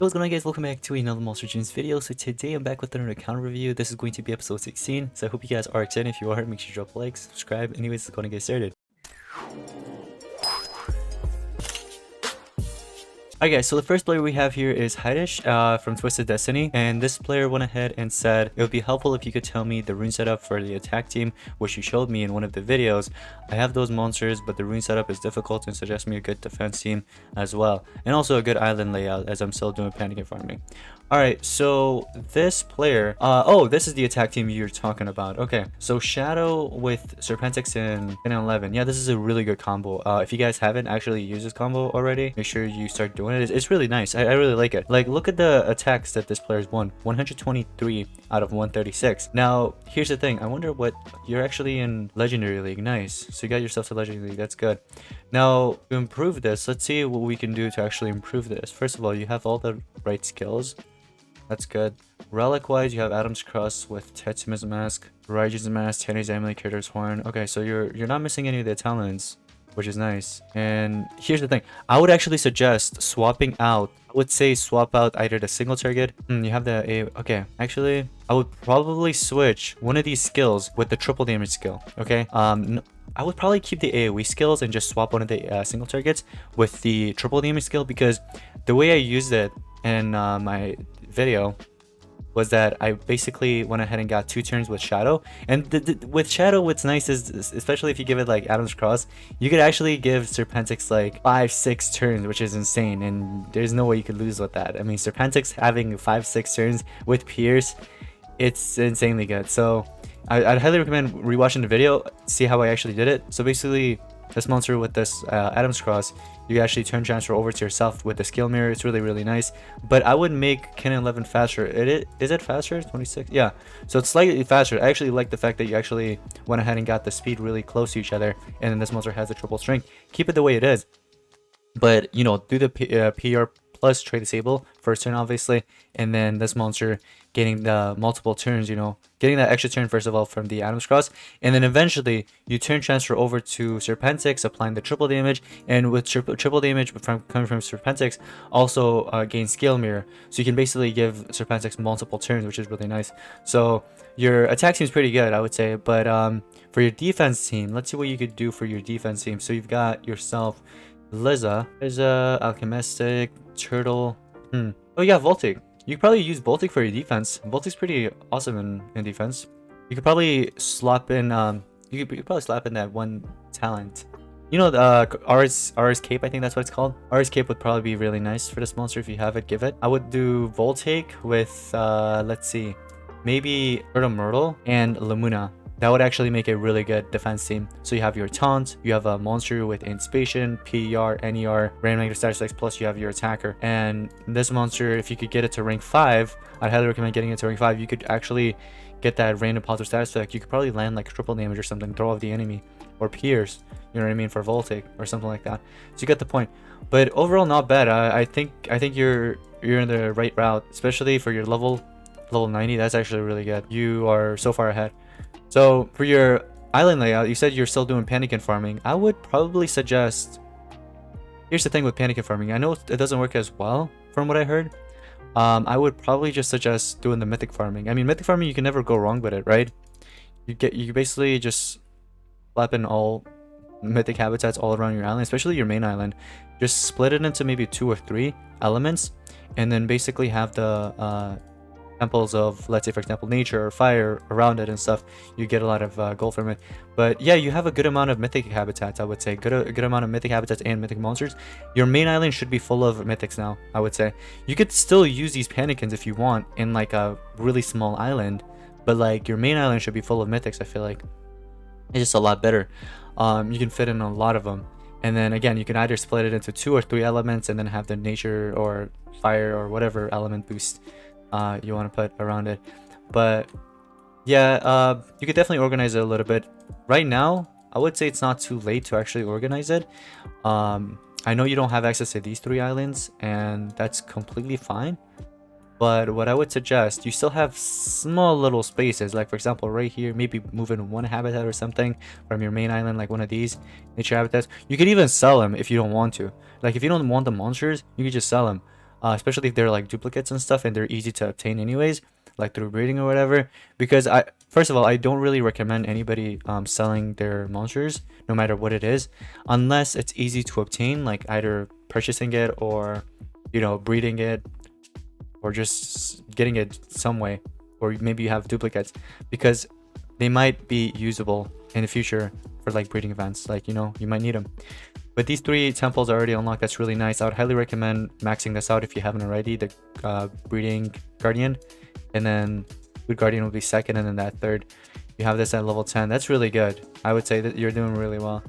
What's going on, guys? Welcome back to another Monster Dreams video. So today I'm back with another account review. This is going to be episode 16. So I hope you guys are excited. If you are, make sure you drop a like, subscribe. Anyways, it's going to get started. Alright guys, so the first player we have here is Heidesh from Twisted Destiny, and this player went ahead and said it would be helpful if you could tell me the rune setup for the attack team, which you showed me in one of the videos. I have those monsters, but the rune setup is difficult, and suggest me a good defense team as well, and also a good island layout as I'm still doing panic and farming. Alright, so this player, oh, this is the attack team you're talking about. Okay, so Shadow with Serpentix and 10 and 11. Yeah, this is a really good combo. If you guys haven't actually used this combo already, make sure you start doing it. It's really nice. I really like it. Like, look at the attacks that this player's won. 123 out of 136. Now, here's the thing. I wonder what... You're actually in Legendary League. Nice. So you got yourself to Legendary League. That's good. Now, to improve this, let's see what we can do to actually improve this. First of all, you have all the right skills. That's good. Relic-wise, you have Adam's Cross with Tetsuma's Mask, Raiju's Mask, Tenny's Amulet, Curator's Horn. Okay, so you're not missing any of the talents, which is nice. And here's the thing. I would actually suggest swapping out. I would say swap out either the single target. You have the A. Okay, actually, I would probably switch one of these skills with the triple damage skill. Okay. I would probably keep the AoE skills and just swap one of the single targets with the triple damage skill, because the way I used it in my video was that I basically went ahead and got 2 turns with Shadow. And with Shadow, what's nice is, especially if you give it like Adam's Cross, you could actually give Serpentix like 5-6 turns, which is insane, and there's no way you could lose with that. I mean, Serpentix having 5-6 turns with Pierce, it's insanely good. So I'd highly recommend rewatching the video, see how I actually did it. So basically, this monster with this Adam's Cross, you can actually turn transfer over to yourself with the skill mirror. It's really nice. But I would make Ken 11 faster. Is it faster? 26? Yeah. So it's slightly faster. I actually like the fact that you actually went ahead and got the speed really close to each other. And then this monster has the triple strength. Keep it the way it is. But, you know, do the PR plus trade disable first turn, obviously, and then this monster getting the multiple turns, you know, getting that extra turn first of all from the Adam's Cross, and then eventually you turn transfer over to Serpentix, applying the triple damage, and with triple damage coming from Serpentix, also gain scale mirror, so you can basically give Serpentix multiple turns, which is really nice. So your attack team is pretty good, I would say, but for your defense team, let's see what you could do for your defense team. So you've got yourself Liza, Alchemistic, Turtle. Oh yeah, Voltic. You could probably use Voltic for your defense. Voltic's pretty awesome in defense. You could probably slap in you could probably slap in that one talent. You know, the R's Cape, I think that's what it's called. R's Cape would probably be really nice for this monster if you have it, give it. I would do Voltic with let's see, maybe Turtle Myrtle and Lamuna. That would actually make a really good defense team. So you have your taunt, you have a monster with Inspiration, PER, NER, random negative status effects, plus you have your attacker. And this monster, if you could get it to rank 5, I'd highly recommend getting it to rank 5. You could actually get that random positive status effect. You could probably land like triple damage or something, throw off the enemy, or pierce, you know what I mean, for Voltic or something like that. So you get the point. But overall, not bad. I think you're in the right route, especially for your level 90. That's actually really good. You are so far ahead. So for your island layout, you said you're still doing panic and farming. I would probably suggest... Here's the thing with panic and farming. I know it doesn't work as well from what I heard. I would probably just suggest doing the mythic farming. I mean, mythic farming, you can never go wrong with it, right? You basically just slap in all mythic habitats all around your island, especially your main island. Just split it into maybe 2 or 3 elements, and then basically have the temples of, let's say for example, nature or fire around it and stuff. You get a lot of gold from it. But yeah, you have a good amount of mythic habitats, I would say. A good amount of mythic habitats and mythic monsters. Your main island should be full of mythics now, I would say. You could still use these panicans if you want in like a really small island, but like your main island should be full of mythics. I feel like it's just a lot better. You can fit in a lot of them. And then again, you can either split it into 2 or 3 elements and then have the nature or fire or whatever element boost you want to put around it. But yeah, you could definitely organize it a little bit. Right now, I would say it's not too late to actually organize it. I know you don't have access to these 3 islands, and that's completely fine. But what I would suggest, you still have small little spaces, like for example right here, maybe move in 1 habitat or something from your main island, like one of these nature habitats. You could even sell them if you don't want to. Like if you don't want the monsters, you could just sell them. especially if they're like duplicates and stuff and they're easy to obtain anyways, like through breeding or whatever. Because first of all, I don't really recommend anybody selling their monsters, no matter what it is, unless it's easy to obtain, like either purchasing it or, you know, breeding it, or just getting it some way, or maybe you have duplicates, because they might be usable in the future for like breeding events, like, you know, you might need them. But these 3 temples are already unlocked. That's really nice. I would highly recommend maxing this out if you haven't already. The breeding guardian, and then food guardian will be second, and then that third. You have this at level 10. That's really good. I would say that you're doing really well.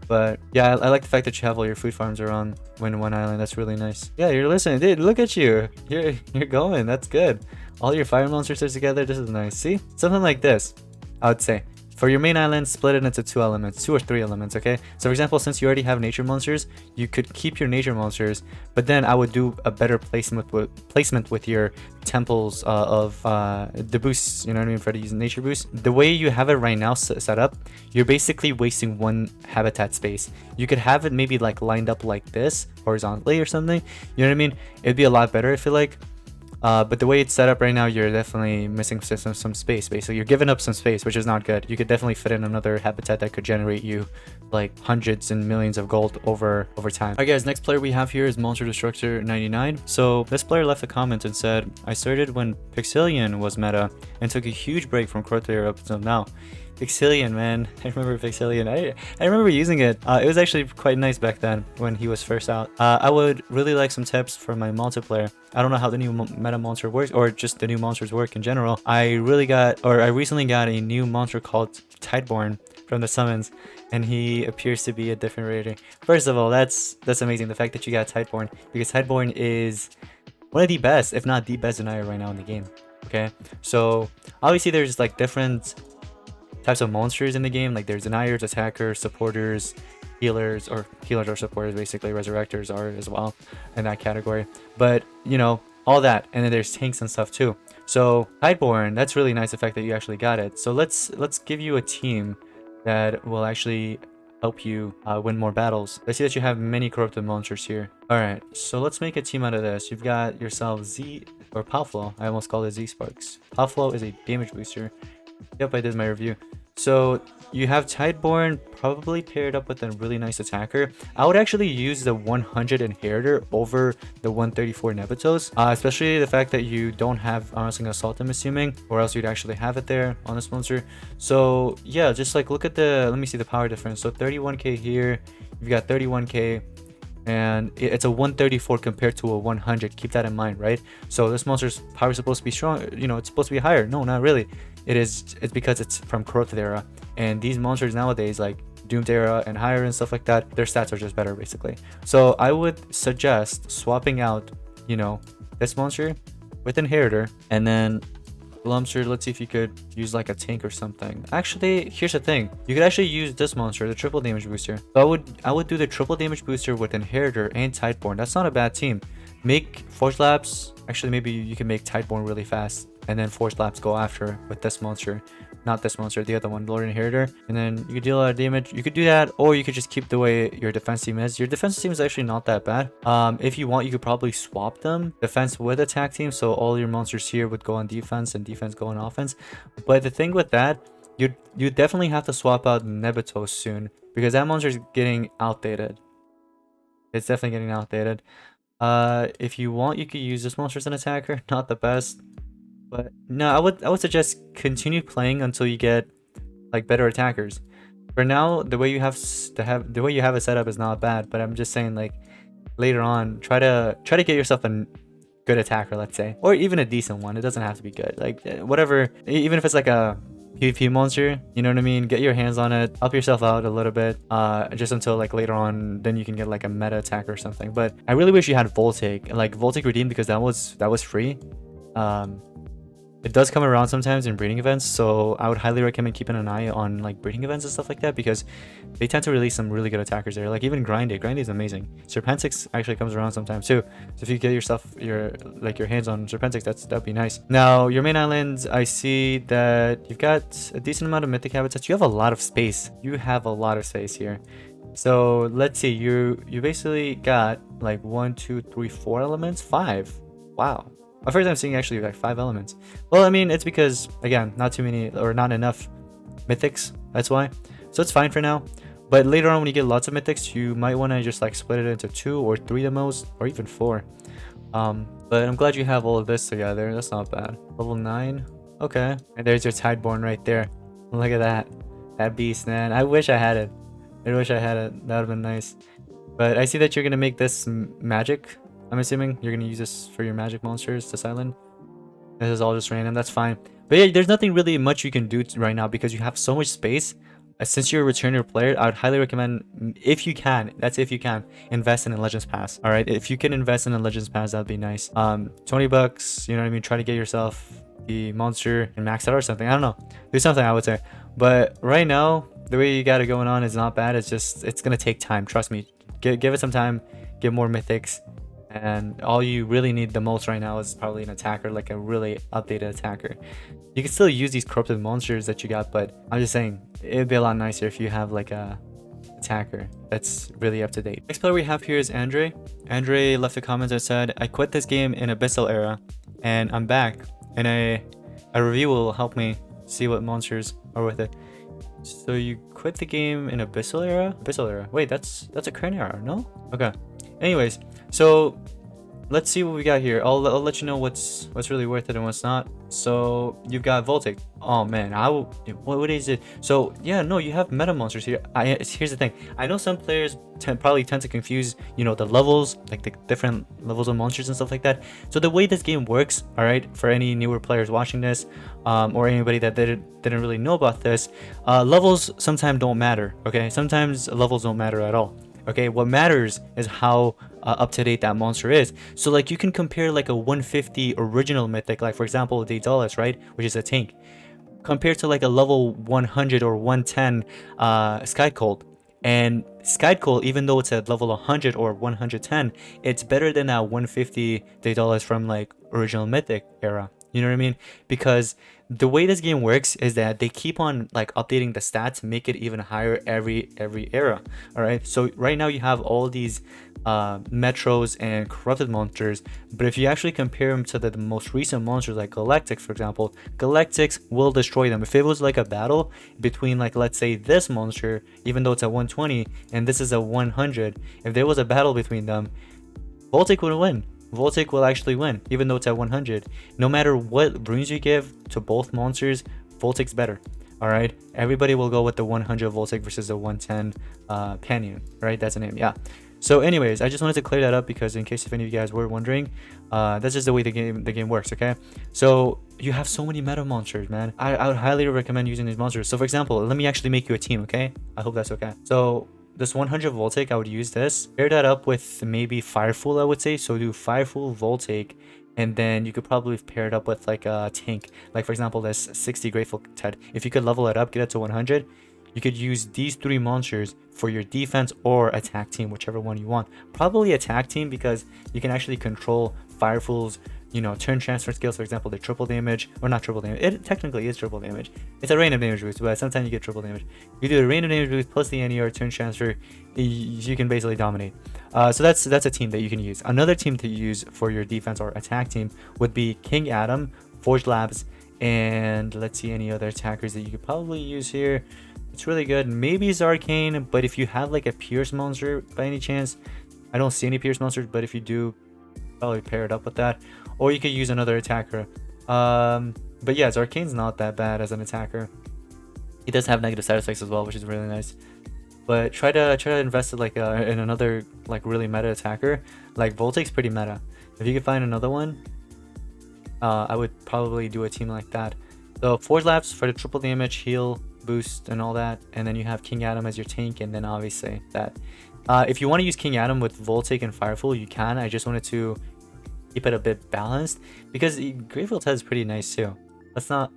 But yeah, I like the fact that you have all your food farms around one island. That's really nice. Yeah, you're listening, dude. Look at you. You're going. That's good. All your fire monsters are together. This is nice. See, something like this, I would say. For your main island, split it into 2 elements, 2 or 3 elements, okay? So for example, since you already have nature monsters, you could keep your nature monsters, but then I would do a better placement with your temples of the boosts, you know what I mean, for these nature boosts. The way you have it right now set up, you're basically wasting 1 habitat space. You could have it maybe like lined up like this, horizontally or something, you know what I mean? It'd be a lot better, I feel like. But the way it's set up right now, you're definitely missing some space. Basically, you're giving up some space, which is not good. You could definitely fit in another habitat that could generate you like hundreds and millions of gold over time. Alright guys, next player we have here is Monster Destructor 99. So this player left a comment and said, I started when Pixelian was meta and took a huge break from Crotair up until now. Pixelian, man. I remember Pixelian. I remember using it. It was actually quite nice back then when he was first out. I would really like some tips for my multiplayer. I don't know how the new meta monster works, or just the new monsters work in general. I recently got a new monster called Tideborn from the summons, and he appears to be a different rating. First of all, that's amazing, the fact that you got Tideborn, because Tideborn is one of the best, if not the best denier right now in the game. Okay, so obviously there's like different types of monsters in the game, like there's deniers, attackers, supporters, healers or supporters, basically resurrectors are as well in that category, but you know, all that. And then there's tanks and stuff too. So Tideborn, that's really nice, the fact that you actually got it. So let's give you a team that will actually help you win more battles. I see that you have many corrupted monsters here. All right, so let's make a team out of this. You've got yourself Z or Powflow. I almost called it Z Sparks. Powflow is a damage booster. Yep, I did my review. So you have Tideborn probably paired up with a really nice attacker. I would actually use the 100 Inheritor over the 134 Nebitos, especially the fact that you don't have Honestly Assault, I'm assuming, or else you'd actually have it there on this monster. So yeah, just like look at the, let me see the power difference. So 31k here, you've got 31k, and it's a 134 compared to a 100. Keep that in mind, right? So this monster's power is supposed to be strong, you know, it's supposed to be higher. No, not really. It's because it's from Corrupted era, and these monsters nowadays, like Doomed era and higher and stuff like that, their stats are just better basically. So I would suggest swapping out, you know, this monster with Inheritor, and then Lumster, let's see if you could use like a tank or something. Actually, here's the thing, you could actually use this monster, the triple damage booster. So I would do the triple damage booster with Inheritor and Tideborn. That's not a bad team. Make Forge Labs, actually maybe you can make Tideborn really fast, and then Forge Labs go after with this monster. Not this monster, the other one, Lord Inheritor. And then you could deal a lot of damage. You could do that, or you could just keep the way your defense team is. Your defense team is actually not that bad. If you want, you could probably swap them, defense with attack team, so all your monsters here would go on defense and defense go on offense. But the thing with that, you definitely have to swap out Nebitos soon, because that monster is getting outdated. It's definitely getting outdated. If you want, you could use this monster as an attacker. Not the best, but no, I would suggest continue playing until you get like better attackers. For now, the way you have it set up is not bad, but I'm just saying, like, later on, try to get yourself a good attacker, let's say, or even a decent one. It doesn't have to be good, like whatever, even if it's like a PvP monster, you know what I mean? Get your hands on it, help yourself out a little bit, just until like later on, then you can get like a meta attack or something. But I really wish you had Voltaic, like Voltaic redeemed, because that was free. It does come around sometimes in breeding events, so I would highly recommend keeping an eye on like breeding events and stuff like that, because they tend to release some really good attackers there. Like even Grindy is amazing. Serpentix actually comes around sometimes too. So if you get your hands on Serpentix, that'd be nice. Now your main island, I see that you've got a decent amount of mythic habitats. You have a lot of space. You have a lot of space here. So let's see, you basically got like 1, 2, 3, 4 elements, 5. Wow. My first time seeing actually like 5 elements. Well, I mean, it's because again, not too many or not enough mythics. That's why. So it's fine for now. But later on, when you get lots of mythics, you might want to just like split it into 2 or 3 the most, or even 4. But I'm glad you have all of this together. That's not bad. Level 9. Okay. And there's your Tideborn right there. Look at that. That beast, man. I wish I had it. I wish I had it. That would have been nice. But I see that you're going to make this magic. I'm assuming you're going to use this for your magic monsters to silent. This is all just random. That's fine. But yeah, there's nothing really much you can do right now because you have so much space. Since you're a returner player, I would highly recommend, if you can, that's if you can, invest in a Legends Pass. All right, if you can invest in a Legends Pass, that'd be nice. 20 bucks, you know what I mean? Try to get yourself the monster and max out or something. I don't know. Do something, I would say. But right now, the way you got it going on is not bad. It's just, it's gonna take time. Trust me. Give it some time. Get more mythics. And all you really need the most right now is probably an attacker, like a really updated attacker. You can still use these corrupted monsters that you got, but I'm just saying it'd be a lot nicer if you have like a attacker that's really up to date. Next player we have here is Andre. Andre left a comment that said, I quit this game in Abyssal era and I'm back, and a review will help me see what monsters are with it. So you quit the game in Abyssal era? Abyssal era. Wait, that's a current era, no? Okay. Anyways, so let's see what we got here. I'll let you know what's really worth it and what's not. So you've got Voltic. Oh man, what is it? So yeah, no, you have meta monsters here. Here's the thing. I know some players probably tend to confuse, you know, the levels, like the different levels of monsters and stuff like that. So the way this game works, all right, for any newer players watching this, or anybody that didn't really know about this, levels sometimes don't matter. Okay, sometimes levels don't matter at all. Okay, what matters is how up to date that monster is. So like you can compare like a 150 original mythic, like for example the Dallas, right, which is a tank, compared to like a level 100 or 110 Sky Cold. And Sky Cold, even though it's at level 100 or 110, it's better than that 150 Dallas from like original mythic era. You know what I mean? Because the way this game works is that they keep on like updating the stats, make it even higher every era. All right, so right now you have all these metros and corrupted monsters, but if you actually compare them to the most recent monsters like Galactics, for example, Galactics will destroy them. If it was like a battle between, like, let's say this monster, even though it's a 120 and this is a 100, if there was a battle between them, Voltic would win. Voltic will actually win, even though it's at 100. No matter what runes you give to both monsters, Voltic's better. All right, everybody will go with the 100 Voltic versus the 110 Panion. Right, that's the name. Yeah. So, anyways, I just wanted to clear that up because in case if any of you guys were wondering, that's just the way the game works. Okay, so you have so many meta monsters, man. I would highly recommend using these monsters. So, for example, let me actually make you a team. Okay, I hope that's okay. So this 100 Voltic, I would use this. Pair that up with maybe Fireful, I would say. So do Fireful, Voltic, and then you could probably pair it up with like a tank. Like for example, this 60 Grateful Ted. If you could level it up, get it to 100, you could use these 3 monsters for your defense or attack team, whichever one you want. Probably attack team because you can actually control Fireful's, you know, turn transfer skills. For example, the triple damage, or not triple damage, it technically is triple damage. It's a random damage boost, but sometimes you get triple damage. You do a random damage boost plus the NER turn transfer, you can basically dominate. So that's a team that you can use. Another team to use for your defense or attack team would be King Adam, Forge Labs, and let's see any other attackers that you could probably use here. It's really good. Maybe it's Arcane, but if you have like a Pierce monster by any chance, I don't see any Pierce monsters, but if you do, probably pair it up with that. Or you could use another attacker. But yeah, Arcane's not that bad as an attacker. He does have negative side effects as well, which is really nice. But try to invest it like in another like really meta attacker. Like Voltic's pretty meta. If you could find another one, I would probably do a team like that. So Forge Labs for the triple damage, heal, boost, and all that. And then you have King Adam as your tank, and then obviously that. If you want to use King Adam with Voltic and Fireful, you can. I just wanted to keep it a bit balanced because Grateful Ted is pretty nice too. Let's not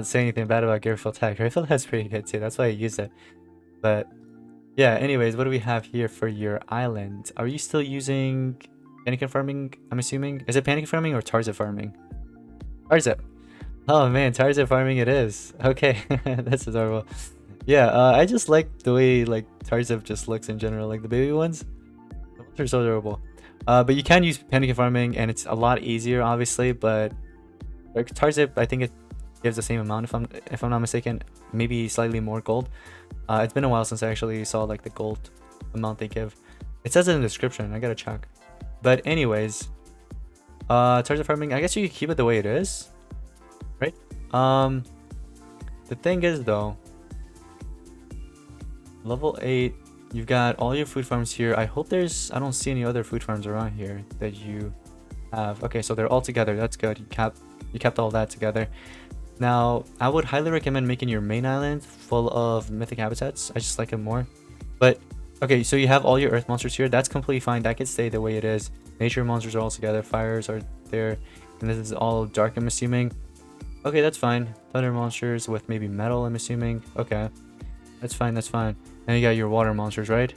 say anything bad about Grateful Ted. Grateful Ted's pretty good too. That's why I use it. But yeah, anyways, what do we have here for your island? Are you still using Panic farming? I'm assuming. Is it Panic farming or Tarzan farming? Tarzan. Oh man, Tarzan farming it is. Okay, that's adorable. Yeah, I just like the way like Tarzip just looks in general, like the baby ones. The ones are so adorable. But you can use panic farming, and it's a lot easier, obviously. But like Tarzip, I think it gives the same amount if I'm not mistaken, maybe slightly more gold. It's been a while since I actually saw like the gold amount they give. It says it in the description. I gotta check. But anyways, Tarzip farming. I guess you could keep it the way it is, right? The thing is though, level 8. You've got all your food farms here. I hope I don't see any other food farms around here that you have. Okay, so they're all together. That's good. You kept all that together. Now, I would highly recommend making your main island full of mythic habitats. I just like it more. But okay, so you have all your earth monsters here. That's completely fine. That can stay the way it is. Nature monsters are all together. Fires are there. And this is all dark, I'm assuming. Okay, that's fine. Thunder monsters with maybe metal, I'm assuming. Okay. That's fine, that's fine. And you got your water monsters, right?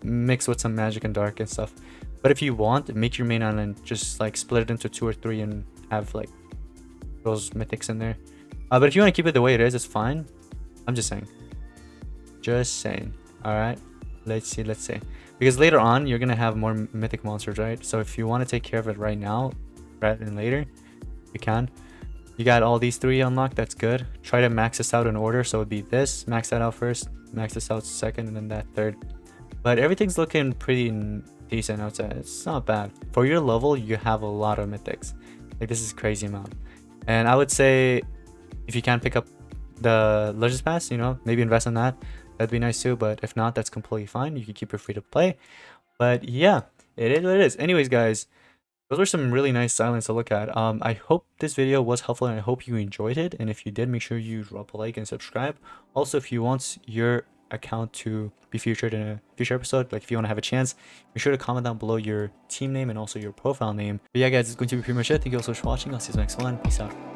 Mixed with some magic and dark and stuff. But if you want, make your main island just like split it into 2 or 3 and have like those mythics in there. But if you want to keep it the way it is, it's fine. I'm just saying. Just saying. Alright. Let's see. Because later on, you're going to have more mythic monsters, right? So if you want to take care of it right now, rather than later, you can. You got all these 3 unlocked. That's good. Try to max this out in order. So it'd be this. Max that out first. Max this out second. And then that third. But everything's looking pretty decent outside. It's not bad. For your level, you have a lot of mythics. Like, this is crazy amount. And I would say if you can pick up the Legends Pass, you know, maybe invest in that. That'd be nice too. But if not, that's completely fine. You can keep it free to play. But yeah, it is what it is. Anyways, guys, those were some really nice islands to look at. I hope this video was helpful and I hope you enjoyed it. And if you did, make sure you drop a like and subscribe. Also, if you want your account to be featured in a future episode, like if you want to have a chance, make sure to comment down below your team name and also your profile name. But yeah, guys, it's going to be pretty much it. Thank you all so much for watching. I'll see you in the next one. Peace out.